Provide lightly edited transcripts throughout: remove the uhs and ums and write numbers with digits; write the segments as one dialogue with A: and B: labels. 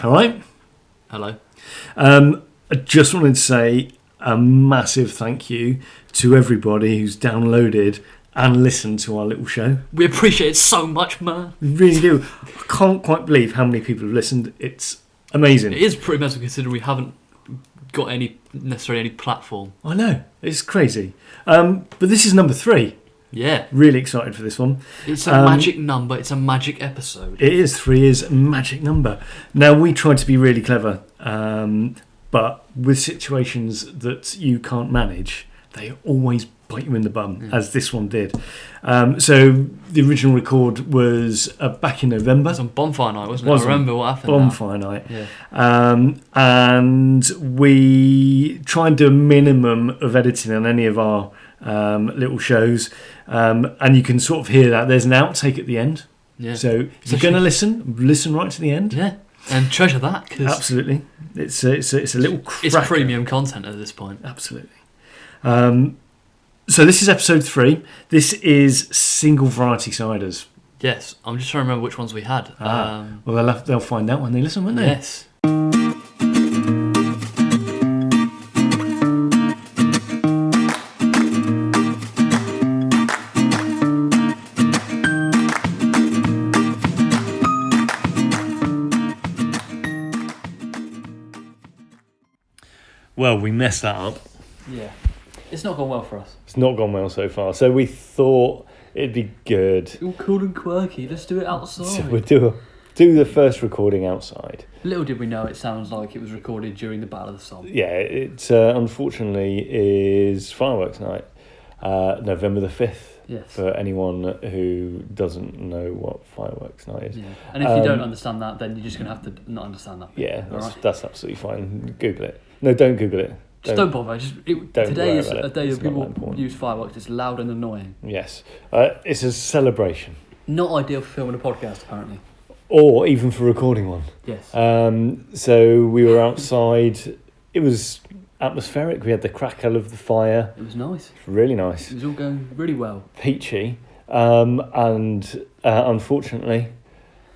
A: All right.
B: Hello.
A: I just wanted to say a massive thank you to everybody who's downloaded and listened to our little show.
B: We appreciate it so much, man.
A: We really do. I can't quite believe how many people have listened. It's amazing.
B: It is pretty mental considering we haven't got necessarily any platform.
A: I know. It's crazy. But this is number 3.
B: Yeah.
A: Really excited for this one.
B: It's a magic number. It's a magic episode.
A: It is. 3 is a magic number. Now, we try to be really clever, but with situations that you can't manage, they always bite you in the bum, as this one did. So the original record was back in November.
B: It was on Bonfire Night, wasn't it? I remember what happened.
A: Bonfire Night.
B: Yeah.
A: And we try and do a minimum of editing on any of our little shows. And you can sort of hear that. There's an outtake at the end.
B: Yeah.
A: So if you're going to listen right to the end.
B: Yeah. And treasure that. Cause
A: absolutely. It's a little cracker.
B: It's premium content at this point.
A: Absolutely. So this is episode 3. This is single variety ciders.
B: Yes, I'm just trying to remember which ones we had.
A: Well, they'll find out when they listen, won't they?
B: Yes.
A: Well, we messed that up.
B: Yeah. It's not gone well for us.
A: It's not gone well so far. So we thought it'd be good.
B: All cool and quirky. Let's do it outside.
A: So we'll do the first recording outside.
B: Little did we know it sounds like it was recorded during the Battle of the Somme.
A: Yeah, it unfortunately is fireworks night, November the 5th.
B: Yes.
A: For anyone who doesn't know what fireworks night is.
B: Yeah. And if you don't understand that, then you're just going to have to not understand that.
A: Yeah, that's absolutely fine. Google it. No, don't Google it.
B: Just don't bother. Today is a day that people use fireworks. It's loud and annoying.
A: Yes. It's a celebration.
B: Not ideal for filming a podcast, apparently.
A: Or even for recording one.
B: Yes.
A: So we were outside. It was atmospheric. We had the crackle of the fire.
B: It was nice.
A: It was really nice.
B: It was all going really well.
A: Peachy. And unfortunately,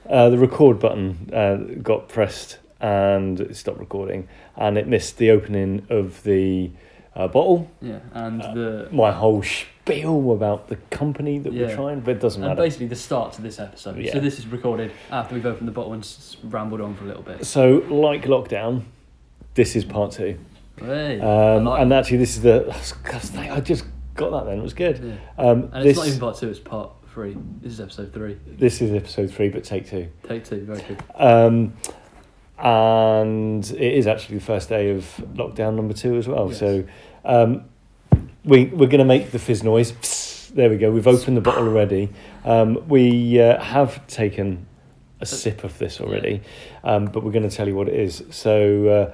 A: the record button got pressed and it stopped recording, and it missed the opening of the bottle.
B: Yeah, and
A: my whole spiel about the company that we're trying, but it doesn't matter.
B: And basically the start to this episode.
A: Yeah.
B: So this is recorded after we've opened the bottle and rambled on for a little bit.
A: So, like lockdown, this is part 2.
B: Hey,
A: and actually, this is I just got that then. It was good.
B: Yeah. And it's not even part 2, it's part 3. This is episode 3.
A: This is episode 3, but take 2.
B: Take 2, very good.
A: And it is actually the first day of lockdown number 2 as well.
B: Yes.
A: So we're going to make the fizz noise. Psst, there we go. We've opened the bottle already. We have taken a sip of this already, but we're going to tell you what it is. So,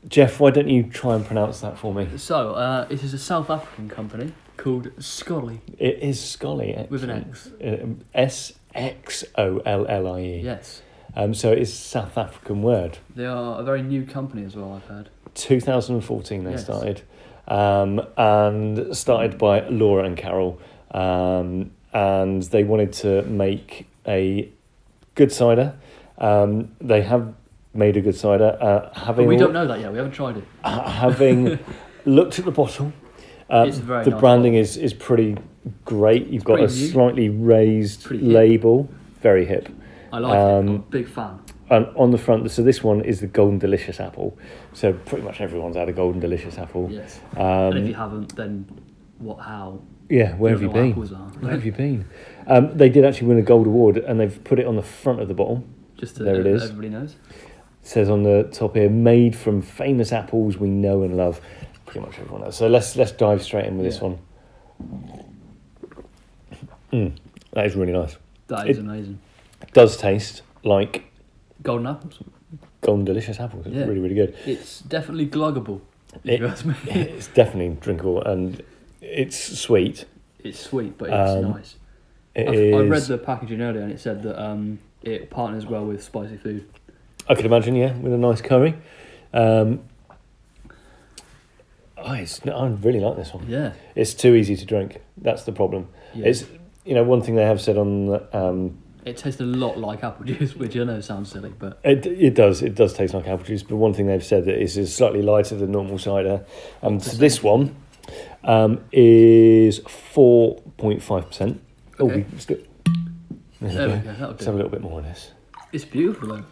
A: Jeff, why don't you try and pronounce that for me?
B: So, it is a South African company called Scully.
A: It is Scully.
B: With an X.
A: Sxollie.
B: Yes.
A: So it's a South African word.
B: They are a very new company as well, I've heard.
A: 2014 they started. And started by Laura and Carol. And they wanted to make a good cider. They have made a good cider.
B: But we don't know that yet. We haven't tried it.
A: Having looked at the bottle,
B: it's a very
A: the
B: nice
A: branding
B: bottle.
A: is pretty great. You've got a
B: new.
A: slightly raised label. Very hip.
B: I like it. I'm a big fan.
A: And on the front, so this one is the Golden Delicious apple. So pretty much everyone's had a Golden Delicious apple.
B: Yes. And if you haven't, then how?
A: Yeah, where have you been? Where have you been? They did actually win a gold award, and they've put it on the front of the bottle.
B: Just to
A: there it is.
B: Everybody knows.
A: It says on the top here, made from famous apples we know and love. Pretty much everyone knows. So let's dive straight in with this one. That is really nice.
B: That is amazing.
A: It does taste like
B: golden apples.
A: Golden Delicious apples. It's really, really good.
B: It's definitely gluggable.
A: It's definitely drinkable, and it's sweet.
B: It's sweet, but it's nice. I read the packaging earlier, and it said that it partners well with spicy food.
A: I could imagine, with a nice curry. I really like this one.
B: Yeah,
A: it's too easy to drink. That's the problem. Yeah. It's one thing they have said on
B: It tastes a lot like apple juice, which I know sounds silly, but
A: It does taste like apple juice. But one thing they've said that is slightly lighter than normal cider. So this one is 4.5%.
B: Okay.
A: Let's go.
B: There we go.
A: Let's have a little bit more of this.
B: It's beautiful though.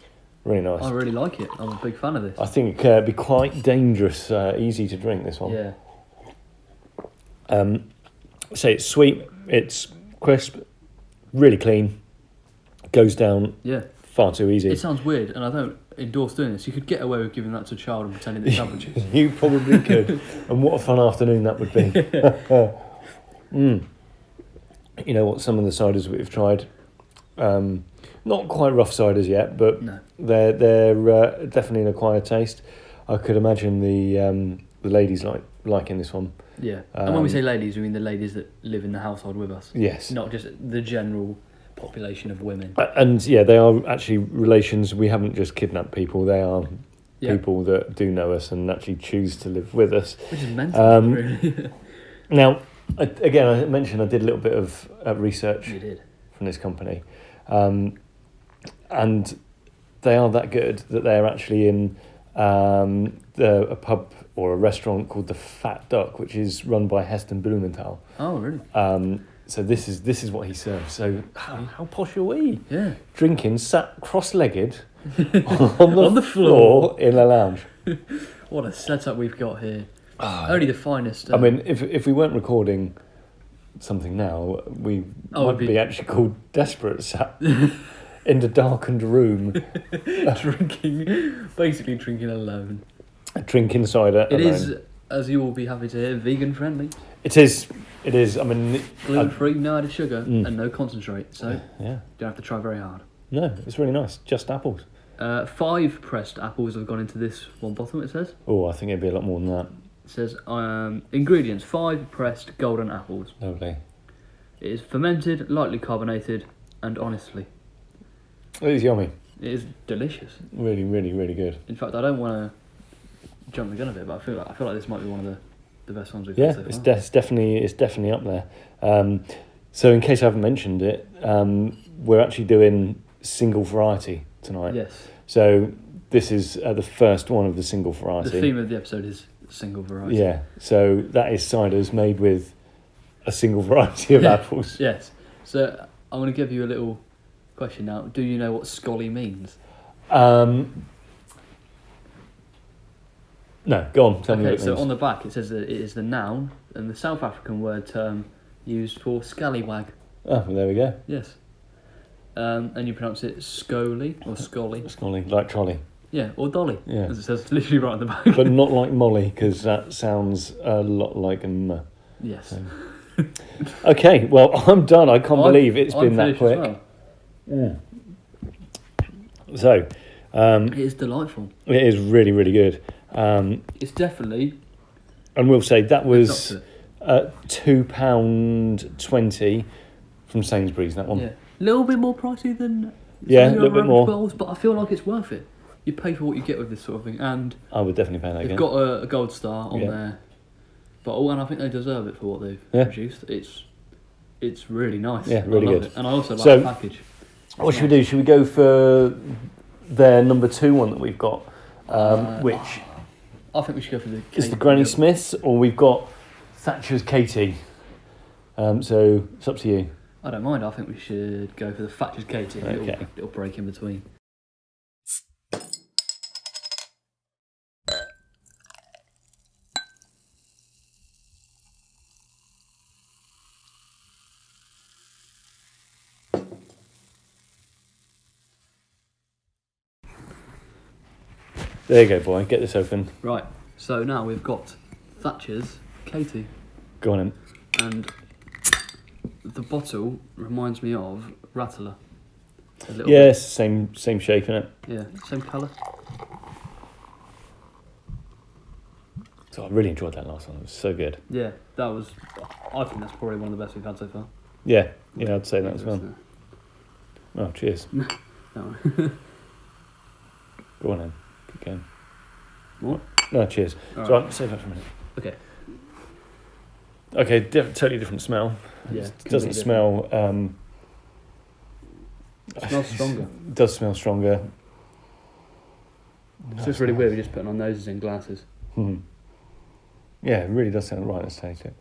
A: Really nice.
B: I really like it. I'm a big fan of this.
A: I think it could be quite dangerous, easy to drink, this one.
B: Yeah.
A: So it's sweet, it's crisp, really clean, goes down far too easy.
B: It sounds weird, and I don't endorse doing this. You could get away with giving that to a child and pretending it's apple juice.
A: You probably could. And what a fun afternoon that would be. You know what, some of the ciders we've tried, not quite rough ciders yet, but they're definitely an acquired taste. I could imagine the ladies liking this one.
B: Yeah, and when we say ladies, we mean the ladies that live in the household with us.
A: Yes.
B: Not just the general population of women.
A: And yeah, they are actually relations. We haven't just kidnapped people. They are people that do know us and actually choose to live with us.
B: Which is mental, really.
A: Now, again, I mentioned I did a little bit of research from this company. And they are that good that they're actually in a pub or a restaurant called the Fat Duck, which is run by Heston Blumenthal.
B: Oh, really?
A: So this is what he serves. So how posh are we?
B: Yeah.
A: Drinking, sat cross-legged on the floor in a lounge.
B: What a setup we've got here. Only the finest.
A: I mean, if we weren't recording something now, we might be actually called desperate, sat in the darkened room.
B: Basically drinking alone.
A: Drinking cider
B: It
A: alone.
B: is, as you will be happy to hear, vegan friendly.
A: It is. I mean,
B: gluten free, no added sugar, and no concentrate. So
A: don't
B: have to try very hard.
A: No, it's really nice. Just apples.
B: 5 pressed apples have gone into this one bottle. It says.
A: Oh, I think it'd be a lot more than that.
B: It says ingredients: 5 pressed golden apples.
A: Lovely.
B: It is fermented, lightly carbonated, and honestly,
A: it is yummy.
B: It is delicious.
A: Really, really, really good.
B: In fact, I don't want to jump the gun a bit, but I feel like this might be one of the best ones we've
A: had
B: so far.
A: It's definitely up there. So in case I haven't mentioned it, we're actually doing single variety tonight.
B: Yes.
A: So this is the first one of the single variety.
B: The theme of the episode is single variety.
A: Yeah. So that is ciders made with a single variety of apples.
B: Yes. So I'm going to give you a little question now. Do you know what scolly means?
A: No, go on, tell me what it means.
B: So on the back it says that it is the noun and the South African word term used for scallywag.
A: Oh, well, there we go.
B: Yes. And you pronounce it scolly or scolly.
A: Scolly, like trolley.
B: Yeah, or dolly,
A: as
B: it says literally right on the back.
A: But not like Molly, because that sounds a lot like a
B: Yes.
A: So. Okay, well, I'm done. I can't believe it's been that quick.
B: Well.
A: So,
B: it is delightful.
A: It is really, really good.
B: It's definitely...
A: And we'll say that was £2.20 from Sainsbury's, that one.
B: Yeah. A little bit more pricey than...
A: a little bit more.
B: Bottles, but I feel like it's worth it. You pay for what you get with this sort of thing, and...
A: I would definitely pay that again.
B: They've got a gold star on there. And I think they deserve it for what they've produced. It's really nice.
A: Yeah, really good.
B: It. And I also like the package.
A: What should we do? Should we go for their number 2 one that we've got, which...
B: I think we should go for the...
A: It's the Granny Smiths, or we've got Thatcher's Katie. So it's up to you.
B: I don't mind. I think we should go for the Thatcher's Katie.
A: Okay.
B: It'll break in between.
A: There you go, boy. Get this open.
B: Right. So now we've got Thatcher's Katie.
A: Go on in.
B: And the bottle reminds me of Rattler.
A: Yes, same shape in it.
B: Yeah, same colour.
A: So I really enjoyed that last one. It was so good.
B: Yeah, I think that's probably one of the best we've had so far.
A: Yeah, I'd say that as well. Oh, cheers.
B: No.
A: Go on then. Keep going.
B: What?
A: No, cheers.
B: All
A: so
B: right.
A: I'll save that for a minute.
B: Okay.
A: Okay, totally different smell.
B: Yeah,
A: It doesn't smell
B: It smells stronger.
A: It does smell stronger.
B: It's just really weird. We're just putting our noses in glasses.
A: Yeah, it really does sound right. Let's taste it.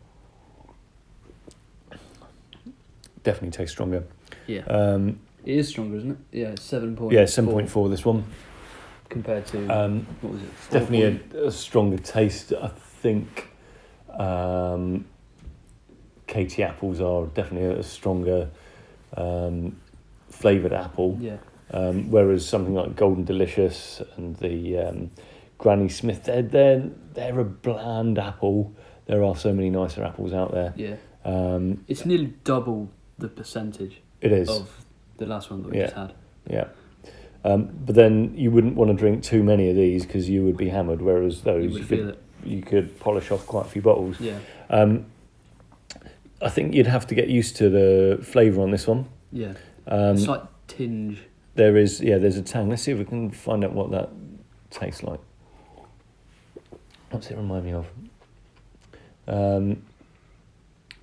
A: Definitely tastes stronger.
B: Yeah. It is stronger, isn't it? Yeah, it's 7.4.
A: Yeah, 7.4 this one.
B: Compared to, what was it?
A: Definitely a stronger taste. I think Katie apples are definitely a stronger flavoured apple.
B: Yeah.
A: Whereas something like Golden Delicious and the Granny Smith, they're a bland apple. There are so many nicer apples out there.
B: Yeah. It's nearly double the percentage.
A: It is.
B: Of the last one that we just had.
A: Yeah. But then you wouldn't want to drink too many of these because you would be hammered, whereas those you could polish off quite a few bottles.
B: Yeah.
A: I think you'd have to get used to the flavour on this one.
B: Yeah. It's like tinge.
A: There's a tang. Let's see if we can find out what that tastes like. What's it remind me of?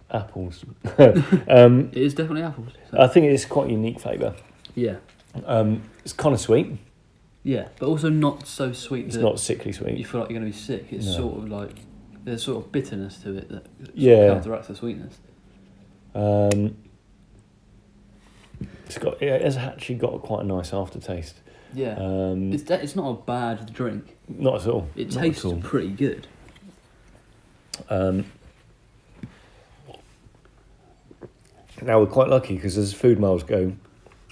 A: Apples.
B: It is definitely apples. So.
A: I think it's quite a unique flavour.
B: Yeah.
A: It's kind of sweet.
B: Yeah, but also not so sweet.
A: It's not sickly sweet.
B: You feel like you're going to be sick. It's sort of like there's sort of bitterness to it that
A: yeah.
B: counteracts the sweetness.
A: It has actually got quite a nice aftertaste.
B: Yeah. It's not a bad drink.
A: Not at all.
B: It tastes pretty good.
A: Now we're quite lucky because as food miles go,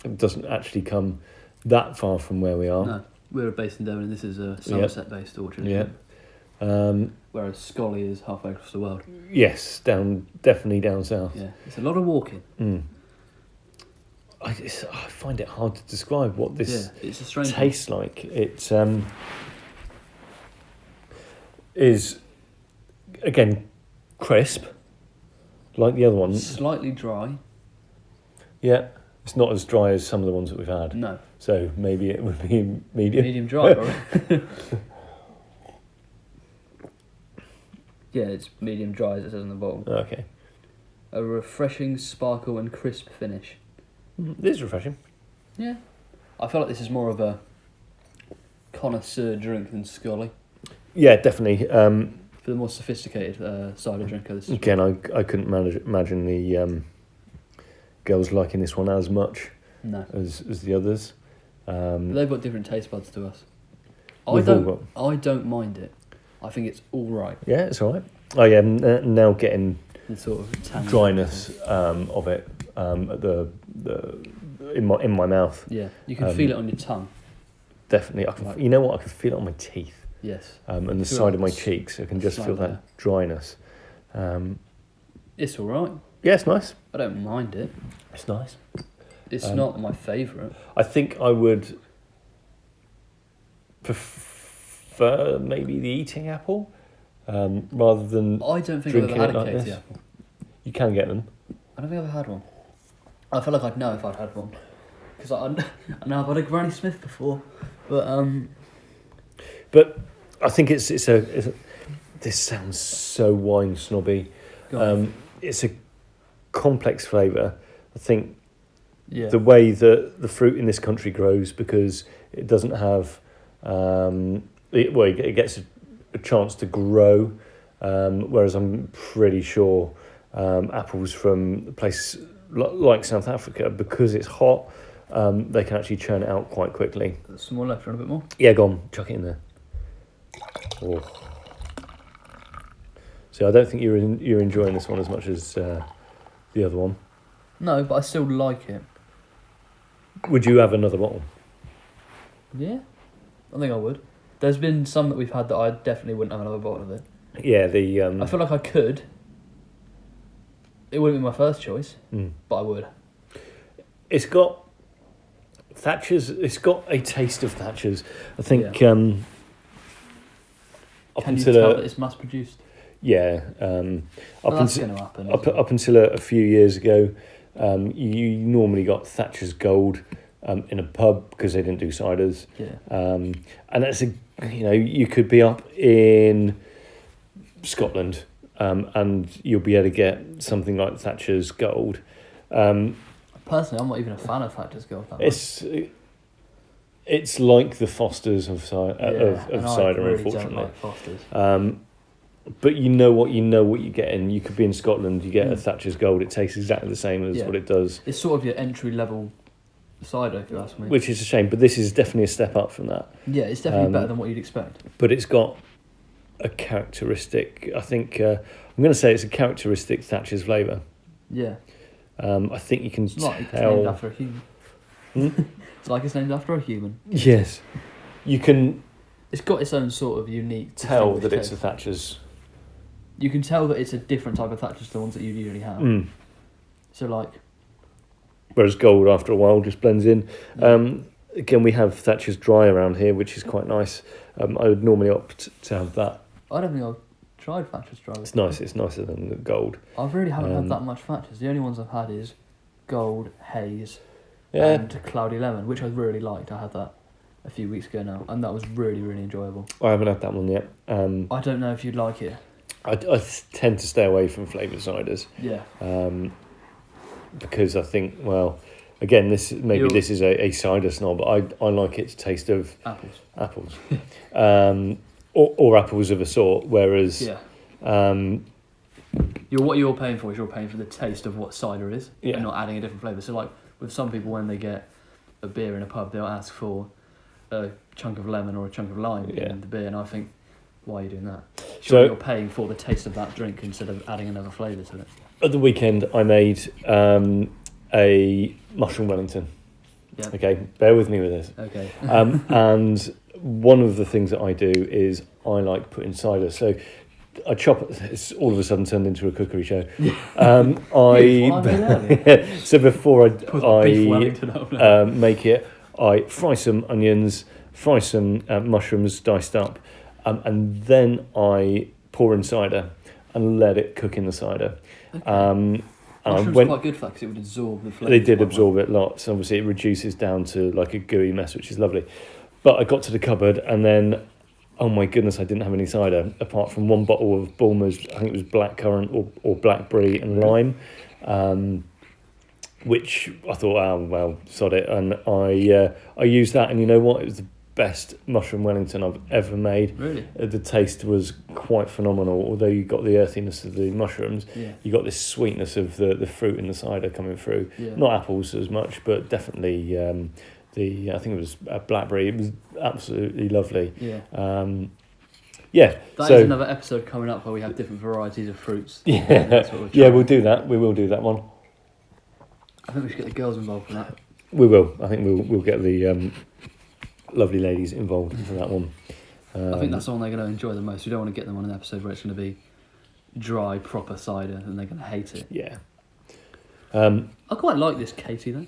A: it doesn't actually come that far from where we are.
B: No, we're based in Devon and this is a Somerset-based orchard.
A: Yeah.
B: Whereas Scully is halfway across the world.
A: Yes, definitely down south.
B: Yeah, it's a lot of walking.
A: I find it hard to describe what this
B: it's a strange
A: tastes like. It is again crisp, like the other one.
B: Slightly dry.
A: Yeah, it's not as dry as some of the ones that we've had.
B: No.
A: So maybe it would be medium.
B: Medium dry, probably. Yeah, it's medium dry as it says on the bottle.
A: Okay.
B: A refreshing sparkle and crisp finish.
A: It is refreshing.
B: Yeah. I feel like this is more of a connoisseur drink than Scully.
A: Yeah, definitely.
B: For the more sophisticated cider drinker. This is
A: again, I couldn't imagine the girls liking this one as much as the others.
B: They've got different taste buds to us.
A: I
B: don't mind it. I think it's all right.
A: Yeah, it's all right. Oh yeah, now getting
B: the sort of
A: dryness of it at the in my mouth.
B: Yeah, you can feel it on your tongue.
A: Definitely, you know what? I can feel it on my teeth.
B: Yes.
A: And the side of my cheeks, I can just feel that dryness.
B: It's all right.
A: Yeah, it's nice.
B: I don't mind it.
A: It's nice.
B: It's not my favourite.
A: I think I would prefer maybe the eating apple rather than.
B: I don't think I've ever had a Katie apple.
A: You can get them.
B: I don't think I've ever had one. I feel like I'd know if I'd had one because I know I've had a Granny Smith before, but
A: I think it's a. This sounds so wine snobby. It's a complex flavour. I think the way that the fruit in this country grows, because it doesn't have, it gets a chance to grow, whereas I'm pretty sure apples from a place like South Africa, because it's hot, they can actually churn it out quite quickly.
B: There's some more left, run a bit more?
A: Yeah, go on, chuck it in there. Oh. So I don't think you're enjoying this one as much as the other one.
B: No, but I still like it.
A: Would you have another bottle?
B: Yeah, I think I would. There's been some that we've had that I definitely wouldn't have another bottle of it.
A: Yeah,
B: I feel like I could. It wouldn't be my first choice, but I would.
A: It's got Thatcher's. It's got a taste of Thatcher's. I think.
B: Can you tell that it's mass produced?
A: Yeah.
B: That's going to happen.
A: Up until a few years ago, you normally got Thatcher's Gold in a pub because they didn't do ciders.
B: Yeah.
A: And that's you could be up in Scotland, and you'll be able to get something like Thatcher's Gold.
B: Personally, I'm not even a fan of Thatcher's Gold.
A: It's like the Fosters of cider,
B: really
A: unfortunately.
B: Don't like Fosters.
A: But you know what you're getting. You could be in Scotland, you get a Thatcher's Gold. It tastes exactly the same as what it does.
B: It's sort of your entry level cider, if you ask me.
A: Which is a shame, but this is definitely a step up from that.
B: Yeah, it's definitely better than what you'd expect.
A: But it's got a characteristic. I think I'm going to say it's a characteristic Thatcher's flavour.
B: Yeah.
A: I think you can
B: it's like
A: tell.
B: It's named after a human. It's like it's named after a human.
A: Yes, you can.
B: It's got its own sort of unique.
A: Tell that it's a Thatcher's.
B: You can tell that it's a different type of Thatcher's to the ones that you usually have. So like.
A: Whereas Gold, after a while, just blends in. Again, we have Thatcher's Dry around here, which is quite nice. I would normally opt to have that.
B: I don't think I've tried Thatcher's Dry.
A: It's nice. It's nicer than the Gold.
B: I really haven't had that much Thatcher's. The only ones I've had is Gold, Haze, and Cloudy Lemon, which I really liked. I had that a few weeks ago now, and that was really, really enjoyable.
A: I haven't had that one yet.
B: I don't know if you'd like it.
A: I tend to stay away from flavoured ciders.
B: Yeah.
A: Because I think, well, again, this is a cider snob. I like its taste of apples, or apples of a sort. Whereas,
B: what you're paying for is you're paying for the taste of what cider is,
A: and
B: not adding a different flavour. So, like with some people, when they get a beer in a pub, they'll ask for a chunk of lemon or a chunk of lime in the beer, and I think, why are you doing that? Surely you're paying for the taste of that drink instead of adding another flavour to it.
A: At the weekend, I made a mushroom Wellington.
B: Yeah.
A: Okay, bear with me with this.
B: Okay.
A: And one of the things that I do is I like putting cider. So I chop. It's all of a sudden turned into a cookery show. So before I make it, I fry some onions, fry some mushrooms diced up, and then I pour in cider and let it cook in the cider.
B: Okay. Mushrooms are quite good for that because it would absorb the flavour.
A: They did absorb it lots. Obviously, it reduces down to like a gooey mess, which is lovely. But I got to the cupboard and then, oh my goodness, I didn't have any cider apart from one bottle of Bulmer's, I think it was blackcurrant or blackberry and lime, which I thought, oh, well, sod it. And I used that, and you know what? It was the best mushroom Wellington I've ever made.
B: Really?
A: The taste was quite phenomenal. Although you got the earthiness of the mushrooms, you got this sweetness of the fruit in the cider coming through.
B: Yeah.
A: Not apples as much, but definitely I think it was blackberry. It was absolutely lovely.
B: Yeah.
A: That
B: is another episode coming up where we have different varieties of fruits.
A: Yeah, we'll do that. We will do that one.
B: I think we should get the girls involved in that.
A: We will. I think we'll get the lovely ladies involved for that one.
B: I think that's the one they're going to enjoy the most. We don't want to get them on an episode where it's going to be dry, proper cider, and they're going to hate it.
A: Yeah.
B: I quite like this Katie, though.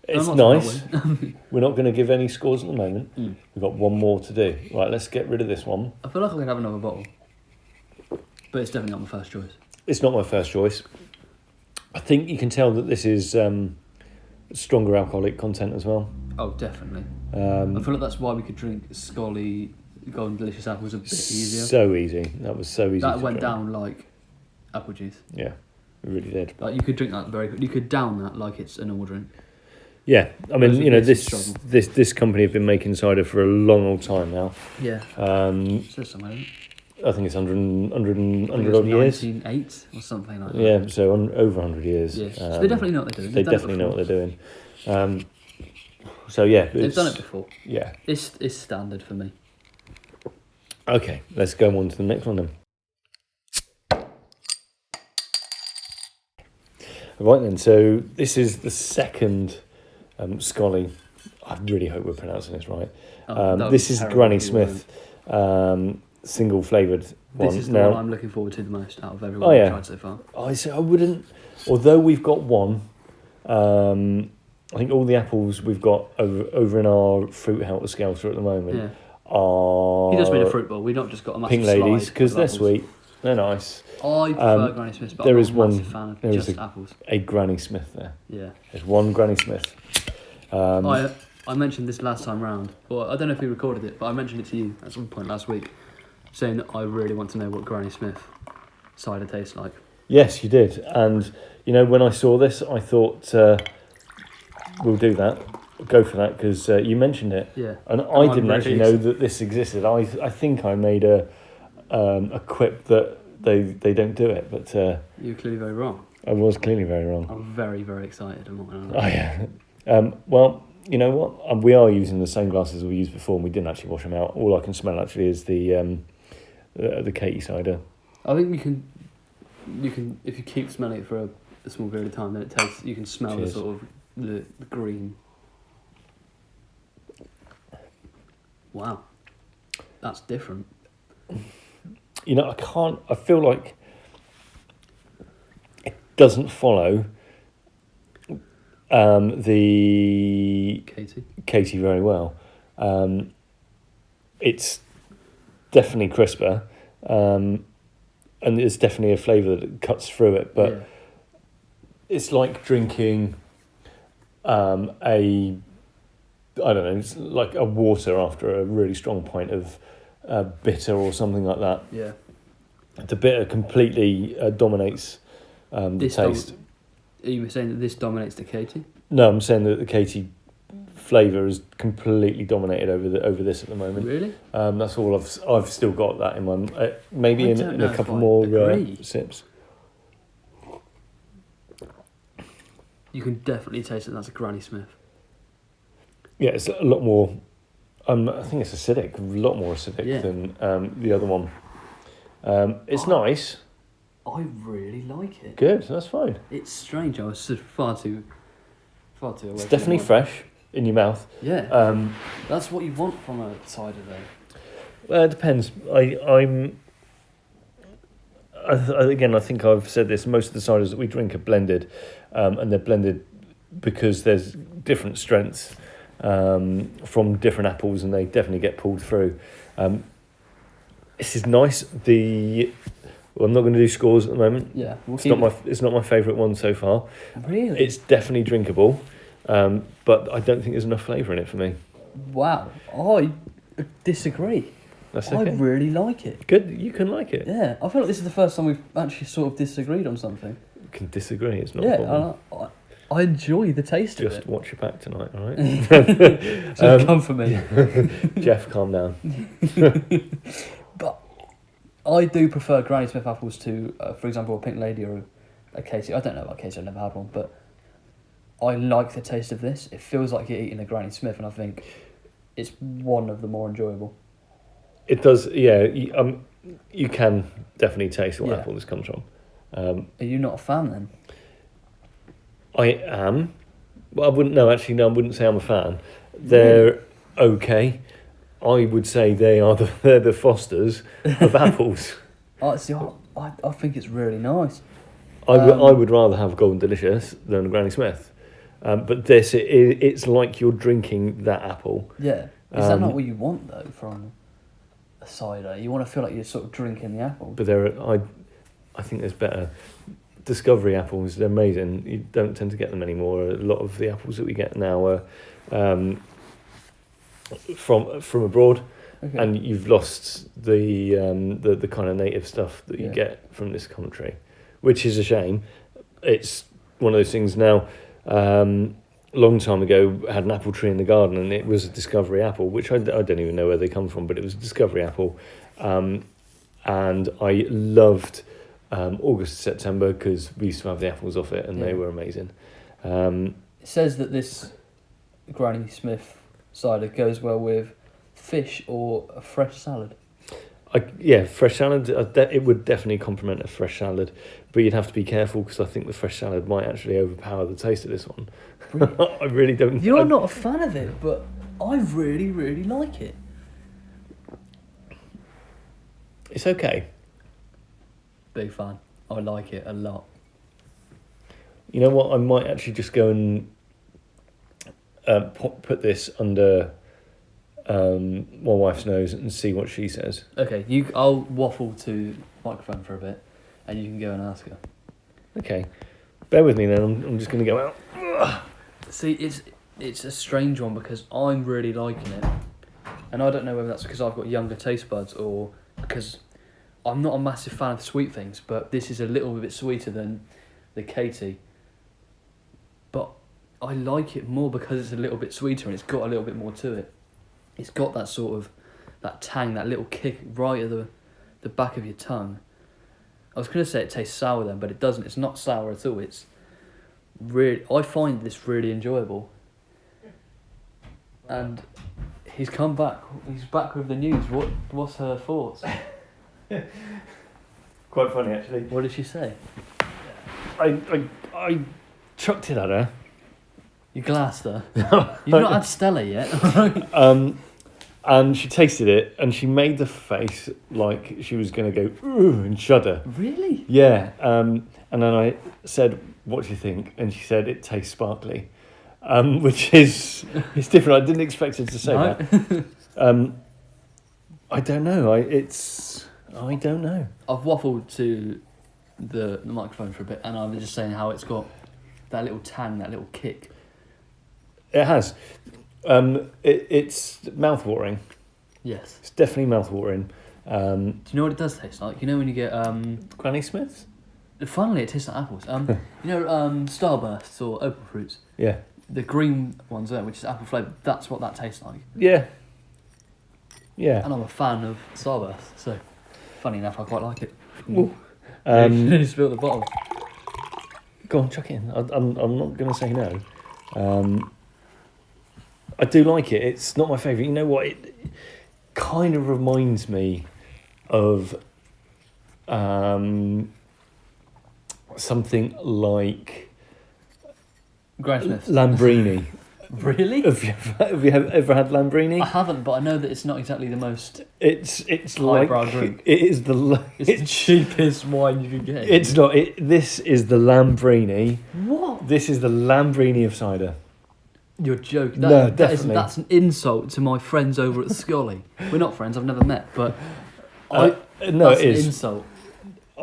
A: It's nice. We're not going to give any scores at the moment. We've got one more to do. Right, let's get rid of this one.
B: I feel like I could have another bottle. But it's definitely not my first choice.
A: It's not my first choice. I think you can tell that this is stronger alcoholic content as well.
B: Oh, definitely. I feel like that's why we could drink Scully Golden Delicious Apples a bit easier.
A: So easy. That was so easy.
B: That went
A: drink.
B: down like apple juice.
A: Yeah, it really did.
B: Like you could drink that very quick. You could down that like it's a normal drink.
A: Yeah, I mean, you know, this company have been making cider for a long old time now.
B: Yeah. Says somewhere, isn't it?
A: I think it's 100 odd years.
B: 1908 or something like that.
A: Yeah, so over 100 years.
B: Yeah. So they definitely know what they're doing.
A: They definitely know what they're doing. So yeah,
B: they've done it before.
A: Yeah,
B: it's standard for me.
A: Okay, let's go on to the next one then. Right then, so this is the second Scully. I really hope we're pronouncing this right. This is Granny Smith, single flavoured one.
B: This is the one I'm looking forward to the most out of everyone I've tried so far.
A: I wouldn't, although we've got one, I think all the apples we've got over in our fruit helter skelter at the moment are...
B: He just made a fruit bowl. We've not just got a massive
A: pink ladies, because they're sweet. They're nice.
B: I prefer Granny Smiths, but
A: there
B: I'm
A: is
B: not a massive fan of just apples.
A: A Granny Smith there.
B: Yeah.
A: There's one Granny Smith.
B: I mentioned this last time round. Well, I don't know if we recorded it, but I mentioned it to you at some point last week, saying that I really want to know what Granny Smith cider tastes like.
A: Yes, you did. And, you know, when I saw this, I thought, we'll do that. Go for that because you mentioned it,
B: Yeah.
A: and
B: And
A: I
B: I'm
A: didn't actually
B: really
A: know that this existed. I think I made a quip that they don't do it, but
B: You're clearly very wrong.
A: I was clearly very wrong.
B: I'm very, very excited. I'm not gonna
A: Oh
B: lie.
A: yeah. Well, you know what? We are using the same glasses we used before, and we didn't actually wash them out. All I can smell actually is the Katie cider.
B: I think you can if you keep smelling it for a small period of time, then it tastes. You can smell
A: Cheers.
B: the sort of the green. Wow, that's different.
A: You know, I feel like it doesn't follow the
B: Katie.
A: very well. It's definitely crisper, and there's definitely a flavour that cuts through it, but
B: yeah.
A: it's like drinking I don't know, it's like a water after a really strong pint of bitter or something like that.
B: Yeah.
A: The bitter completely dominates the
B: This
A: taste.
B: Are you saying that this dominates the Katie?
A: No, I'm saying that the Katie flavour is completely dominated over this at the moment.
B: Really?
A: That's all I've still got that in my maybe
B: I
A: in
B: don't
A: a
B: know if
A: couple
B: I
A: more
B: agree.
A: sips.
B: You can definitely taste that that's a Granny Smith.
A: Yeah, it's a lot more. I think it's acidic, a lot more acidic than the other one. It's nice.
B: I really like it.
A: Good, that's fine.
B: It's strange. I was sort of far too away.
A: It's
B: from
A: definitely
B: the mic.
A: fresh in your mouth.
B: Yeah. That's what you want from a cider, though.
A: Well, it depends. Again, I think I've said this. Most of the ciders that we drink are blended, and they're blended because there's different strengths from different apples, and they definitely get pulled through. This is nice. I'm not going to do scores at the moment.
B: Yeah.
A: It's not my favourite one so far.
B: Really?
A: It's definitely drinkable, but I don't think there's enough flavour in it for me.
B: Wow. I disagree.
A: That's okay.
B: I really like it.
A: Good, you can like it.
B: Yeah. I feel like this is the first time we've actually sort of disagreed on something.
A: You can disagree. It's not a problem.
B: Yeah. I enjoy the taste of
A: Just
B: it.
A: watch your back tonight, all right?
B: Just come for me.
A: Jeff, calm down.
B: But I do prefer Granny Smith apples to, for example, a Pink Lady or a Katie. I don't know about Katie, I've never had one, but I like the taste of this. It feels like you're eating a Granny Smith, and I think it's one of the more enjoyable.
A: It does, yeah. You can definitely taste what
B: Yeah.
A: apple this comes from.
B: Are you not a fan then?
A: I am. Well, I wouldn't say I'm a fan. They're okay. I would say they're the Fosters of apples.
B: I think it's really nice.
A: I would rather have Golden Delicious than Granny Smith. But it's like you're drinking that apple.
B: Yeah. Is that not what you want, though, from a cider? You want to feel like you're sort of drinking the apple.
A: But I think there's better. Discovery apples, they're amazing. You don't tend to get them anymore. A lot of the apples that we get now are from abroad,
B: Okay.
A: and you've lost the kind of native stuff that you
B: Yeah.
A: get from this country, which is a shame. It's one of those things now. Long time ago, I had an apple tree in the garden, and it was a discovery apple, which I don't even know where they come from, but it was a discovery apple, and I loved August, September, because we used to have the apples off it, and they were amazing.
B: It says that this Granny Smith cider goes well with fish or a fresh salad.
A: Fresh salad. It would definitely complement a fresh salad, but you'd have to be careful because I think the fresh salad might actually overpower the taste of this one.
B: Really?
A: I really don't.
B: You're not a fan of it, but I really, really like it.
A: It's okay.
B: Big fan. I like it a lot.
A: You know what? I might actually just go and put this under my wife's nose and see what she says.
B: Okay, I'll waffle to the microphone for a bit, and you can go and ask her.
A: Okay, bear with me then. I'm just going to go out.
B: See, it's a strange one because I'm really liking it, and I don't know whether that's because I've got younger taste buds or because I'm not a massive fan of sweet things, but this is a little bit sweeter than the Katie. But I like it more because it's a little bit sweeter and it's got a little bit more to it. It's got that sort of, that tang, that little kick right at the back of your tongue. I was going to say it tastes sour then, but it doesn't. It's not sour at all. It's really, I find this really enjoyable. And he's come back. He's back with the news. What's her thoughts?
A: Quite funny, actually.
B: What did she say?
A: I chucked it at her.
B: You glassed her. You've not had Stella yet.
A: And she tasted it, and she made the face like she was going to go ooh and shudder.
B: Really?
A: Yeah. And then I said, "What do you think?" And she said, "It tastes sparkly," which is it's different. I didn't expect her to say that. I don't know. I don't know.
B: I've waffled to the microphone for a bit, and I was just saying how it's got that little tang, that little kick.
A: It has. It's mouth-watering.
B: Yes.
A: It's definitely mouth-watering.
B: Do you know what it does taste like? You know when you get
A: Granny Smiths?
B: Funnily, it tastes like apples. You know Starbursts or Opal fruits.
A: Yeah.
B: The green ones there, which is apple flavoured. That's what that tastes like.
A: Yeah. Yeah.
B: And I'm a fan of Starburst, so funny enough, I quite like it.
A: Ooh.
B: You spilled the bottle.
A: Go on, chuck it in. I'm not going to say no. I do like it. It's not my favourite. You know what? It kind of reminds me of something like
B: Granny Smith's.
A: Lambrini.
B: Really?
A: Have you ever had Lambrini?
B: I haven't, but I know that it's not exactly the most.
A: It's like
B: highbrow drink.
A: it is the
B: It's the cheapest wine you can get.
A: It's not. This is the Lambrini.
B: What?
A: This is the Lambrini of cider.
B: You're joking.
A: No, definitely.
B: That's an insult to my friends over at Scully. We're not friends. I've never met, but
A: No,
B: that's
A: it is
B: an insult.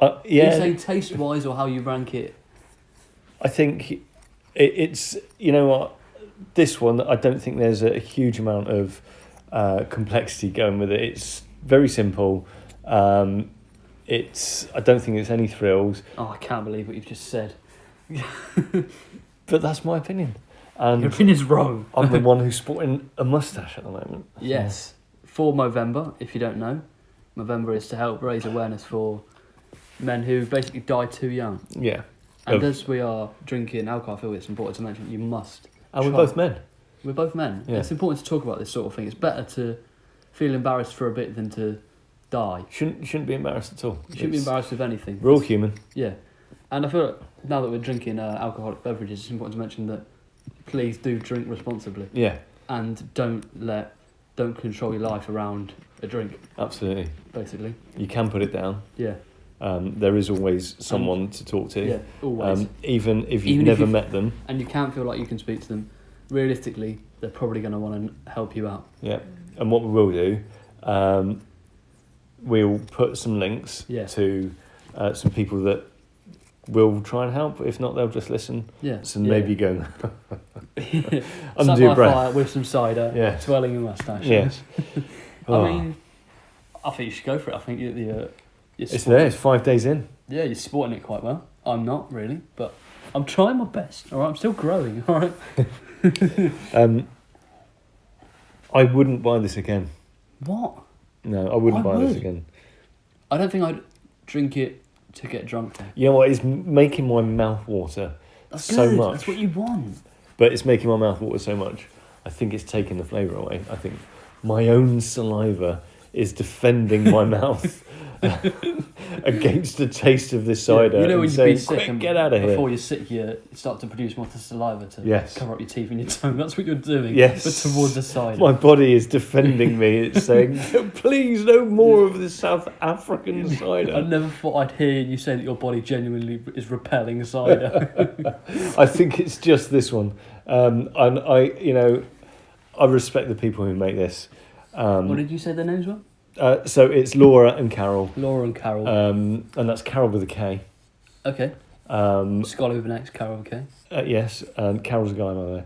A: Yeah.
B: You say taste wise or how you rank it.
A: I think it's you know what, this one I don't think there's a huge amount of complexity going with it. It's very simple. I don't think it's any thrills.
B: Oh, I can't believe what you've just said.
A: But that's my opinion. And
B: Your opinion's wrong.
A: I'm the one who's sporting a moustache at the moment.
B: Yes. For Movember, if you don't know, Movember is to help raise awareness for men who basically die too young.
A: Yeah.
B: And as we are drinking alcohol, I feel it's important to mention you must.
A: And we're
B: try.
A: both men.
B: We're both men.
A: Yeah.
B: It's important to talk about this sort of thing. It's better to feel embarrassed for a bit than to die.
A: Shouldn't be embarrassed at all.
B: You shouldn't be embarrassed with anything.
A: We're all human.
B: Yeah. And I feel like now that we're drinking alcoholic beverages, it's important to mention that please do drink responsibly.
A: Yeah.
B: And don't control your life around a drink.
A: Absolutely.
B: Basically.
A: You can put it down.
B: Yeah.
A: There is always someone to talk to.
B: Yeah, always.
A: Even if you've never met them.
B: And you can't feel like you can speak to them. Realistically, they're probably going to want to help you out.
A: Yeah. And what we will do, we'll put some links to some people that will try and help. If not, they'll just listen.
B: Yeah.
A: So maybe go
B: Sat
A: under
B: by
A: your
B: a
A: breath.
B: fire with some cider,
A: Yes.
B: twirling your moustache.
A: Yes.
B: I mean, I think you should go for it. I think you're
A: it's there. It's 5 days in.
B: Yeah, you're sporting it quite well. I'm not really, but I'm trying my best. All right, I'm still growing. All right.
A: I wouldn't buy this again.
B: What?
A: No, I wouldn't buy this
B: would.
A: again.
B: I don't think I'd drink it to get drunk.
A: You know what? It's making my mouth water
B: That's
A: so
B: good.
A: much.
B: That's what you want.
A: But it's making my mouth water so much. I think it's taking the flavour away. I think my own saliva is defending my mouth against the taste of this cider.
B: You know when
A: and
B: you'd
A: saying,
B: be sick
A: "Quick,
B: and
A: get out of here."
B: before you're sick, you start to produce more saliva to cover up your teeth and your tongue. That's what you're doing.
A: Yes.
B: But towards the side.
A: My body is defending me. It's saying, please, no more of this South African cider.
B: I never thought I'd hear you say that your body genuinely is repelling cider.
A: I think it's just this one. And I respect the people who make this.
B: What did you say their names were?
A: So it's Laura and Carol.
B: Laura and Carol.
A: And that's Carol with a K.
B: Okay. Scholar with an X, Carol with a K.
A: Yes, and Carol's a guy, by the way.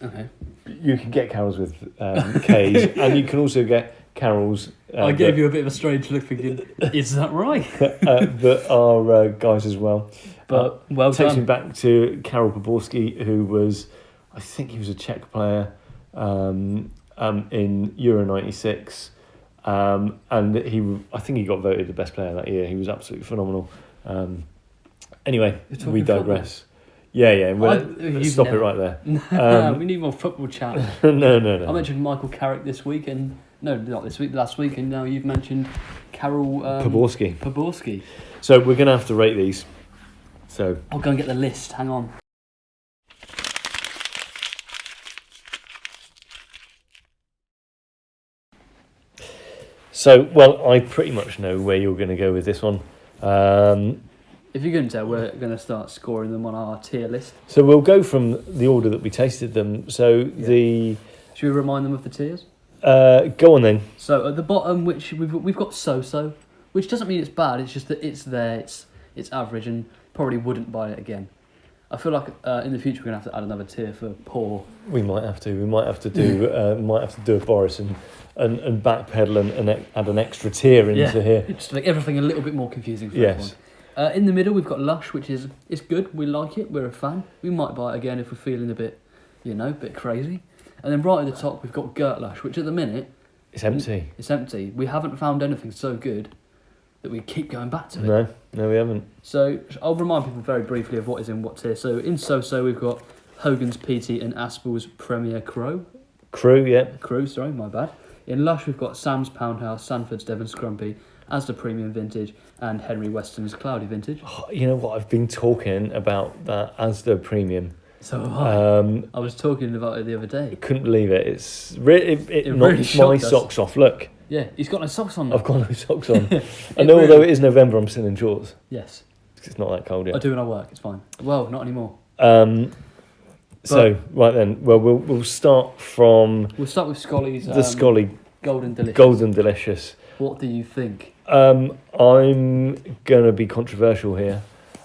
B: Okay.
A: You can get Carols with Ks, and you can also get Carols.
B: I gave you a bit of a strange look thinking, is that right?
A: that are guys as well.
B: But well
A: takes
B: done.
A: me back to Carol Poborski, who was I think he was a Czech player in Euro '96, and I think he got voted the best player that year. He was absolutely phenomenal. Anyway, we digress. Yeah. Let's stop it right there.
B: We need more football chat.
A: No.
B: I mentioned Michael Carrick this week, and no, not this week, last week, and now you've mentioned Karol Poborski.
A: So we're gonna have to rate these. So
B: I'll go and get the list. Hang on.
A: So, well, I pretty much know where you're going to go with this one.
B: If you're going to, we're going to start scoring them on our tier list.
A: So we'll go from the order that we tasted them. So
B: Should we remind them of the tiers?
A: Go on then.
B: So at the bottom, which we've got so-so, which doesn't mean it's bad. It's just that it's there. It's average, and probably wouldn't buy it again. I feel like in the future we're gonna have to add another tier for poor.
A: We might have to. We might have to do. A Boris and backpedal and add an extra tier into here.
B: Just to make everything a little bit more confusing for
A: yes.
B: everyone. In the middle we've got Lush, which is good. We like it. We're a fan. We might buy it again if we're feeling a bit crazy. And then right at the top we've got Gert Lush, which at the minute
A: it's empty.
B: It's empty. We haven't found anything so good that we keep going back to it.
A: No, we haven't.
B: So I'll remind people very briefly of what is in what tier. So in so-so we've got Hogan's PT and Aspel's Premier Crew, sorry, my bad. In Lush we've got Sam's Poundhouse, Sanford's Devon Scrumpy, Asda Premium Vintage, and Henry Weston's Cloudy Vintage.
A: Oh, you know what? I've been talking about that Asda Premium.
B: So have I. I was talking about it the other day.
A: I couldn't believe it. It knocked my socks off. Look.
B: Yeah, he's got no socks on.
A: I've got no socks on. I know, although it is November, I'm still in shorts.
B: Yes.
A: It's not that cold yet.
B: I do when I work. It's fine. Well, not anymore.
A: So right then, well, we'll start from.
B: We'll start with Scully's.
A: The Scully
B: Golden Delicious.
A: Golden Delicious.
B: What do you think?
A: I'm gonna be controversial here,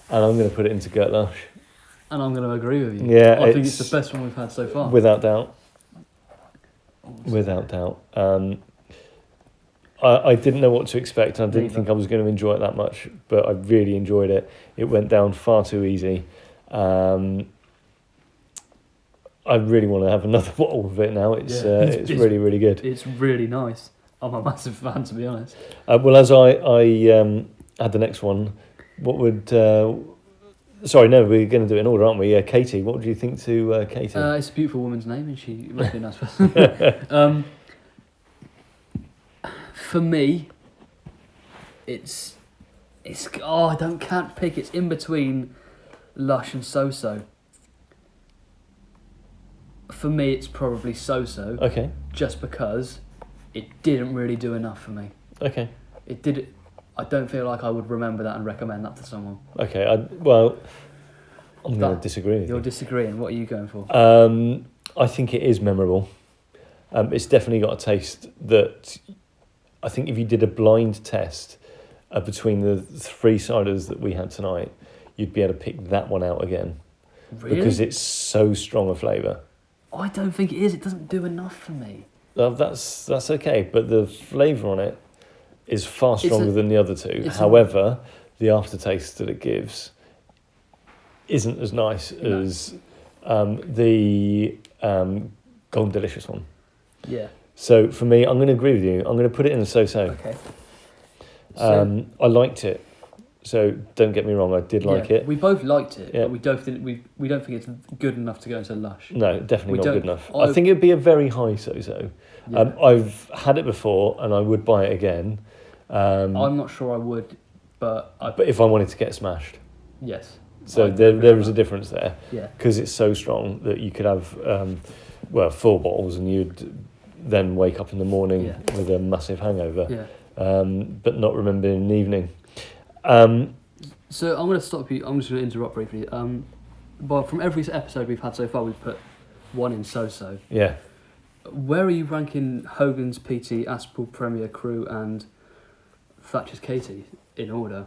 A: and I'm gonna put it into Gert Lush.
B: And I'm going to agree with you.
A: Yeah,
B: I think it's the best one we've had so far.
A: Without doubt. Without doubt. I didn't know what to expect. I didn't think I was going to enjoy it that much, but I really enjoyed it. It went down far too easy. I really want to have another bottle of it now. It's really, really good.
B: It's really nice. I'm a massive fan, to be honest.
A: Well, as I had the next one, what would... Sorry, no, we're going to do it in order, aren't we? Katie, what would you think to Katie?
B: It's a beautiful woman's name, and she must be a nice person. For me, it's I can't pick. It's in between Lush and So-So. For me, it's probably So-So.
A: Okay.
B: Just because it didn't really do enough for me.
A: Okay.
B: It did. I don't feel like I would remember that and recommend that to someone.
A: Okay, I'm going to disagree with you.
B: You're disagreeing. What are you going for?
A: I think it is memorable. It's definitely got a taste that I think if you did a blind test between the three ciders that we had tonight, you'd be able to pick that one out again.
B: Really?
A: Because it's so strong a flavour.
B: I don't think it is. It doesn't do enough for me.
A: That's okay, but the flavour on it is far stronger than the other two. However, the aftertaste that it gives isn't as nice as the Golden Delicious one.
B: Yeah.
A: So for me, I'm going to agree with you. I'm going to put it in a so-so.
B: Okay.
A: I liked it. So don't get me wrong, I did like it.
B: We both liked it, but we don't think it's good enough to go into Lush.
A: No, definitely not good enough. I think it'd be a very high so-so. Yeah. I've had it before, and I would buy it again.
B: I'm not sure I would, but
A: if I wanted to get smashed.
B: Yes.
A: So there is a difference there.
B: Yeah.
A: Because it's so strong that you could have 4 bottles, and you'd then wake up in the morning with a massive hangover.
B: Yeah.
A: But not remember in the evening.
B: So I'm going to stop you. I'm just going to interrupt briefly. But from every episode we've had so far, we've put one in so-so.
A: Yeah.
B: Where are you ranking Hogan's PT, Aspel Premier Crew, and Thatcher's Katie in order?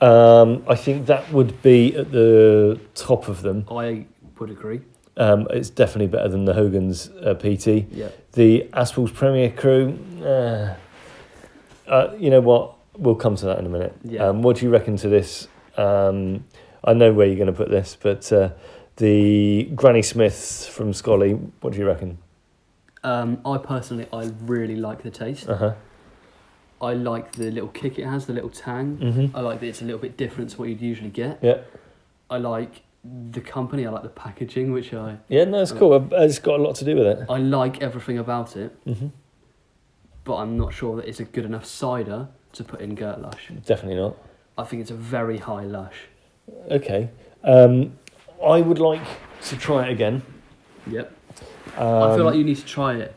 A: I think that would be at the top of them.
B: I would agree.
A: It's definitely better than the Hogan's PT.
B: Yeah.
A: The Aspel's Premier Crew, you know what? We'll come to that in a minute.
B: Yeah.
A: What do you reckon to this? I know where you're going to put this, but The Granny Smiths from Scully, what do you reckon?
B: I really like the taste.
A: Uh-huh.
B: I like the little kick it has, the little tang.
A: Mm-hmm.
B: I like that it's a little bit different to what you'd usually get.
A: Yeah.
B: I like the company. I like the packaging, which
A: Yeah, no, it's cool. It's got a lot to do with it.
B: I like everything about it,
A: Mm-hmm.
B: but I'm not sure that it's a good enough cider to put in Gert Lush.
A: Definitely not.
B: I think it's a very high lush.
A: Okay. I would like to try it again.
B: Yep. I feel like you need to try it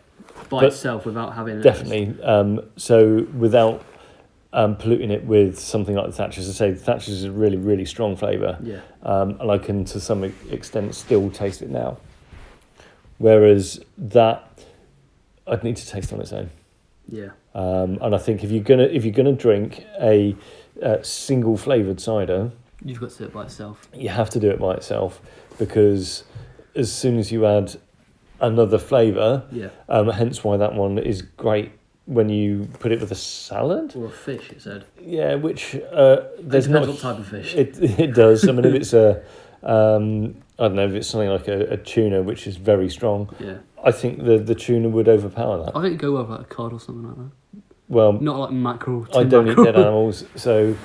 B: by itself without having it.
A: Definitely. So without polluting it with something like the Thatcher's. As I say, the Thatcher's is a really, really strong flavour.
B: Yeah.
A: And I can, to some extent, still taste it now. Whereas that, I'd need to taste on its own.
B: Yeah.
A: And I think if you're gonna drink a single flavoured cider,
B: You've got to do it by itself.
A: you have to do it by itself, because as soon as you add another flavour,
B: Yeah.
A: hence why that one is great when you put it with a salad.
B: Or a fish, it said.
A: Yeah, which
B: Depends
A: there's not.
B: what type of fish.
A: It does. I mean, if it's I don't know, if it's something like a tuna, which is very strong,
B: Yeah.
A: I think the tuna would overpower that.
B: I think go with like a cod or something like that.
A: Well,
B: Not like mackerel.
A: I
B: tin
A: don't
B: mackerel.
A: eat dead animals, so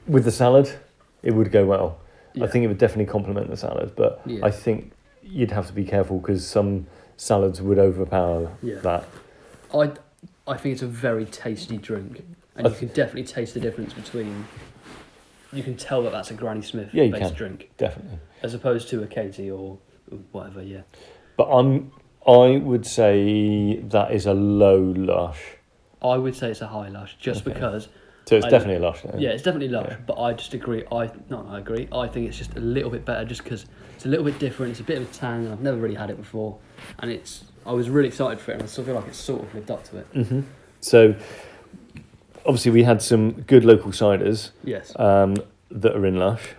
A: with the salad, it would go well.
B: Yeah.
A: I think it would definitely complement the salad, but
B: Yeah.
A: I think you'd have to be careful because some salads would overpower
B: Yeah.
A: that.
B: I think it's a very tasty drink, and you can definitely taste the difference between. You can tell that that's a Granny Smith
A: Yeah, you
B: based
A: can.
B: drink,
A: Definitely.
B: as opposed to a Katie or whatever. Yeah.
A: But I would say that is a low lush.
B: I would say it's a high lush, just
A: Okay.
B: because.
A: So it's
B: I-
A: definitely a lush. Then.
B: Yeah, it's definitely lush,
A: Yeah.
B: but I just agree. I agree. I think it's just a little bit better, just because it's a little bit different. It's a bit of a tang, and I've never really had it before, and I was really excited for it, and I still feel like it's sort of lived up to it.
A: Mm-hmm. So obviously we had some good local ciders
B: Yes.
A: that are in lush.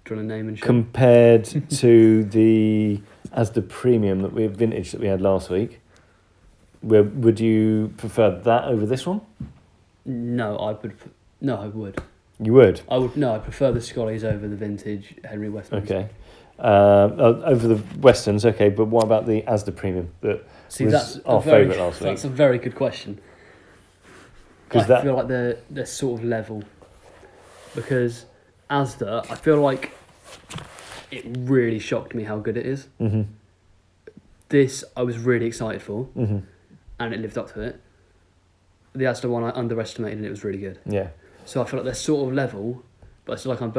B: Do you want to name and share?
A: Compared to the premium vintage that we had last week, would you prefer that over this one?
B: No, I would. No, I would.
A: You would.
B: I would. No, I prefer the Scotties over the vintage Henry Westmans.
A: Okay. Over the Westerns, okay, but what about the Asda Premium that
B: See,
A: was
B: that's
A: our favourite last week?
B: That's a very good question. I feel like they're sort of level, because Asda, I feel like it really shocked me how good it is.
A: Mm-hmm.
B: This I was really excited for,
A: Mm-hmm.
B: and it lived up to it. The Asda one I underestimated, and it was really good.
A: Yeah.
B: So I feel like they're sort of level, but it's like I'm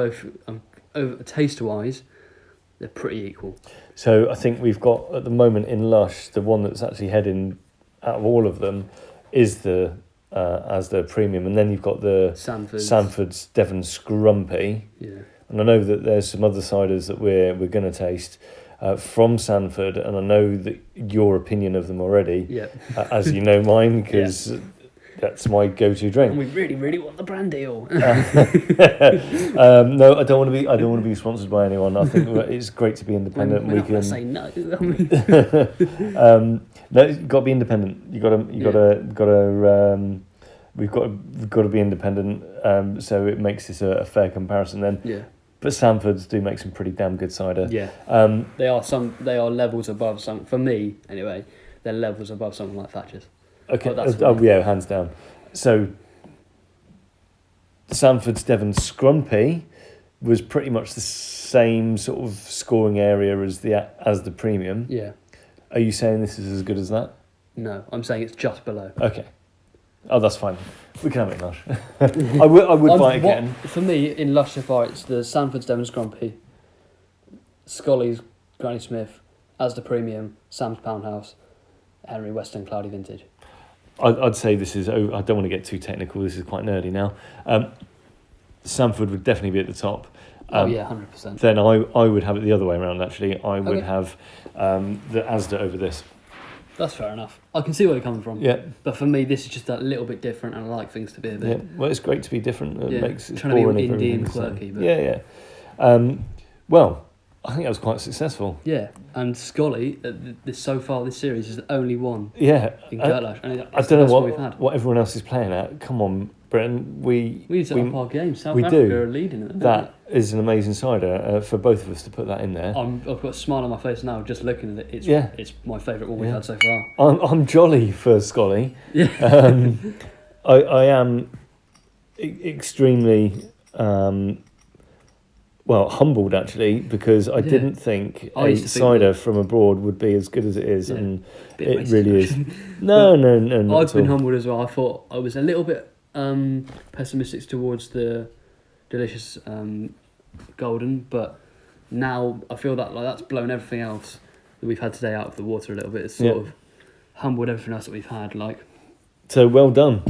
B: over taste wise, they're pretty equal.
A: So I think we've got at the moment in Lush, the one that's actually heading out of all of them is the Asda Premium, and then you've got the Sanford's Devon Scrumpy.
B: Yeah.
A: And I know that there's some other ciders that we're going to taste from Sanford, and I know that your opinion of them already,
B: Yeah.
A: as you know mine, because that's my go-to drink.
B: And we really, really want the brand deal.
A: No, I don't want to be. I don't want to be sponsored by anyone. I think it's great to be independent.
B: We're
A: We
B: not gonna
A: can
B: say no.
A: no, you've got to be independent. We've got to be independent. So it makes this a fair comparison then.
B: Yeah.
A: But Sanford's do make some pretty damn good cider.
B: Yeah. They are levels above some. For me, anyway, they're levels above something like Thatcher's.
A: Okay.
B: But that's
A: Yeah, hands down. So Sanford's Devon Scrumpy was pretty much the same sort of scoring area as the Premium.
B: Yeah.
A: Are you saying this is as good as that?
B: No, I'm saying it's just below.
A: Okay. Oh, that's fine. We can have it, Lush. I would buy it again.
B: For me, in Lush so far, it's the Sanford's Devon Scrumpy, Scully's Granny Smith, Asda Premium, Sam's Poundhouse, Henry Weston Cloudy Vintage.
A: I'd say this is. I don't want to get too technical. This is quite nerdy now. Sanford would definitely be at the top.
B: 100%.
A: Then I would have it the other way around. Actually, I would
B: Okay.
A: have the Asda over this.
B: That's fair enough. I can see where you're coming from.
A: Yeah.
B: But for me, this is just that little bit different, and I like things to be a
A: Yeah.
B: bit.
A: Well, it's great to be different. It makes it
B: trying to be
A: boring if
B: indie and
A: everything's the same.
B: quirky. But
A: Yeah. Well, I think that was quite successful.
B: Yeah, and Scully, so far this series is the only one
A: Yeah.
B: in Gertlash, and
A: I
B: it's
A: don't
B: the
A: know
B: best one we've had.
A: what everyone else is playing at. Come on, Brenton,
B: We need to up our game. South
A: we
B: Africa
A: do.
B: are leading it.
A: That is an amazing cider for both of us to put that in there.
B: I've got a smile on my face now just looking at it. It's my favourite one we've had so far.
A: I'm jolly for Scully.
B: Yeah.
A: I am extremely humbled actually, because I didn't think a cider from abroad would be as good as it is, and it really is. No,
B: I've been humbled as well. I thought I was a little bit pessimistic towards the delicious golden, but now I feel that that's blown everything else that we've had today out of the water a little bit. It's sort of humbled everything else that we've had.
A: So well done,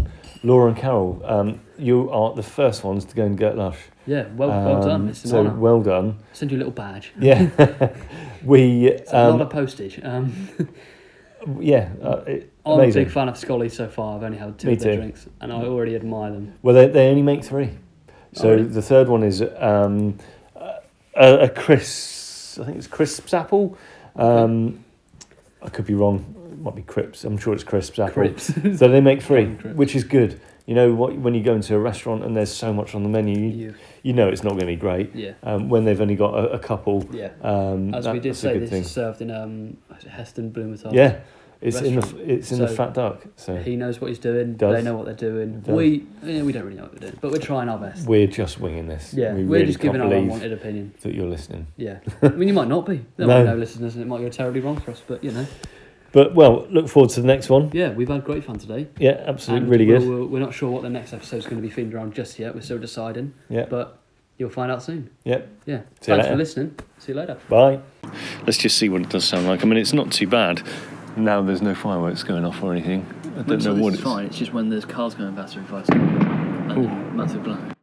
A: Laura and Carol. You are the first ones to go and get Lush.
B: Yeah, well done. It's an honour.
A: Well done.
B: I'll send you a little badge.
A: Yeah,
B: It's a lot of postage.
A: I'm
B: a big fan of Scully so far. I've only had two
A: Me
B: of their
A: too.
B: drinks, and I already admire them.
A: Well, they only make 3. So
B: really?
A: the third one is a crisp. I think it's crisps apple. I could be wrong. It might be crisps. I'm sure it's crisps apple.
B: Crips.
A: So they make 3,
B: Crips.
A: which is good. You know what? When you go into a restaurant and there's so much on the menu, you know it's not going to be great.
B: Yeah.
A: When they've only got a couple.
B: Yeah.
A: As
B: we did say, this is served in Heston Blumenthal.
A: Yeah. It's
B: restaurant.
A: in the Fat Duck. So
B: he knows what he's doing.
A: Does.
B: They know what they're doing.
A: Does.
B: We don't really know what we're doing, but we're trying our best.
A: We're just winging this.
B: Yeah,
A: we
B: we're
A: really
B: just
A: can't
B: giving our
A: believe
B: unwanted opinion.
A: that you're listening.
B: Yeah, I mean you might not be. There might be no listeners, and it might go terribly wrong for us. But you know.
A: But look forward to the next one.
B: Yeah, we've had great fun today.
A: Yeah, absolutely,
B: and
A: really good.
B: We're not sure what the next episode is going to be themed around just yet. We're still deciding.
A: Yeah.
B: But you'll find out soon.
A: Yep.
B: Yeah.
A: See you
B: Thanks
A: later.
B: for listening. See you later.
A: Bye. Let's just see what it does sound like. I mean, it's not too bad. Now there's no fireworks going off or anything. I don't know what it's
B: fine. It's just when there's cars going past every 5 seconds and massive black.